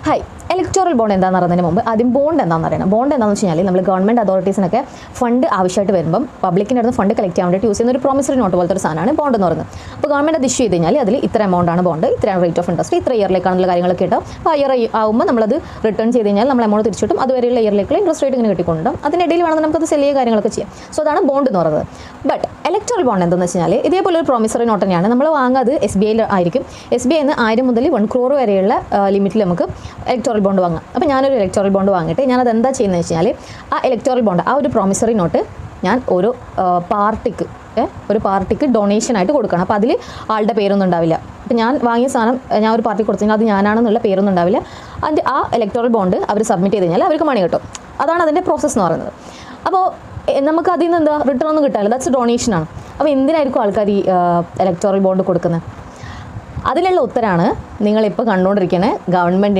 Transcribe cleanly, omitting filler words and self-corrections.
Hi, electoral bond എന്താണെന്ന് അറിയുന്നതിന് മുമ്പ് ആദ്യം ബോണ്ട് എന്താണെന്ന് അറിയണം. ബോണ്ട് എന്താണെന്ന് വെച്ച് കഴിഞ്ഞാൽ നമ്മൾ ഗവൺമെൻറ് അതോറിറ്റീസിനൊക്കെ ഫണ്ട് ആവശ്യമായിട്ട് വരുമ്പം പബ്ലിക്കിൻ്റെ അടുത്ത് ഫണ്ട് കളക്ട് ചെയ്യാൻ വേണ്ടിയിട്ട് യൂസ് ചെയ്യുന്ന ഒരു പ്രോമിസറി നോട്ട് പോലത്തെ ഒരു സാധനമാണ് ബോണ്ട് എന്ന് പറയുന്നത്. അപ്പോൾ ഗവൺമെൻറ് അത് ഇഷ്യൂ ചെയ്ത് കഴിഞ്ഞാൽ അതിൽ ഇത്ര എമൗണ്ടാണ് ബോണ്ട്, ഇത്രയാണ് റേറ്റ് ഓഫ് ഇൻട്രസ്റ്റ്, ഇത്ര ഇയറിലേക്കാണെന്നുള്ള കാര്യങ്ങളൊക്കെ കിട്ടും. അപ്പോൾ ആ ഇയർ ആകുമ്പോൾ നമ്മളത് റിട്ടേൺ ചെയ്ത് കഴിഞ്ഞാൽ നമ്മൾ എമൗണ്ട് തിരിച്ചു കിട്ടും. അതുവരെയുള്ള ഇയറിലേക്കുള്ള ഇൻട്രസ്റ്റ് റേറ്റ് ഇങ്ങനെ കിട്ടിക്കൊണ്ടും അതിനിടയിൽ വേണമെങ്കിൽ നമുക്കത് സെല്ലിയ കാര്യങ്ങളൊക്കെ ചെയ്യാം. സോ അതാണ് ബോണ്ട് എന്ന് പറയുന്നത്. ബട്ട് ഇലക്ടോറൽ ബോണ്ട് എന്താണെന്ന് വെച്ച് കഴിഞ്ഞാൽ ഇതേപോലെ ഒരു പ്രോമിസറി നോട്ട് തന്നെയാണ്. നമ്മൾ വാങ്ങാത് SBI ആയിരിക്കും. SBI 1000 മുതൽ 1 crore വരെയുള്ള ലിമിറ്റിൽ നമുക്ക് ഇലക്ടോറൽ ബോണ്ട് വാങ്ങാം. അപ്പോൾ ഞാനൊരു ഇലക്ടോറൽ ബോണ്ട് വാങ്ങിയിട്ട് ഞാനത് എന്താ ചെയ്യുന്നത് വെച്ച് കഴിഞ്ഞാൽ ആ ഇലക്ടോറൽ ബോണ്ട്, ആ ഒരു പ്രോമിസറി നോട്ട് ഞാൻ ഒരു പാർട്ടിക്ക് ഡൊണേഷനായിട്ട് കൊടുക്കണം. അപ്പോൾ അതിൽ ആളുടെ പേരൊന്നും ഉണ്ടാവില്ല. അപ്പോൾ ഞാൻ വാങ്ങിയ സാധനം ഞാൻ ഒരു പാർട്ടി കൊടുത്തെങ്കിൽ അത് ഞാനാണെന്നുള്ള പേരൊന്നും ഉണ്ടാവില്ല. അതിൻ്റെ ആ ഇലക്ടോറൽ ബോണ്ട് അവർ സബ്മിറ്റ് ചെയ്ത് കഴിഞ്ഞാൽ അവർക്ക് മണി കിട്ടും. അതാണ് അതിൻ്റെ പ്രോസസ്സ് എന്ന് പറയുന്നത്. അപ്പോൾ നമുക്ക് അതിൽ നിന്ന് എന്താ റിട്ടേൺ ഒന്നും കിട്ടാനില്ല, ദാറ്റ്സ് ഡൊണേഷനാണ്. അപ്പോൾ എന്തിനായിരിക്കും ആൾക്കാർ ഈ ഇലക്ടോറൽ ബോണ്ട് കൊടുക്കുന്നത്? അതിനുള്ള ഉത്തരമാണ് നിങ്ങളിപ്പോൾ കണ്ടുകൊണ്ടിരിക്കുന്ന ഗവൺമെൻറ്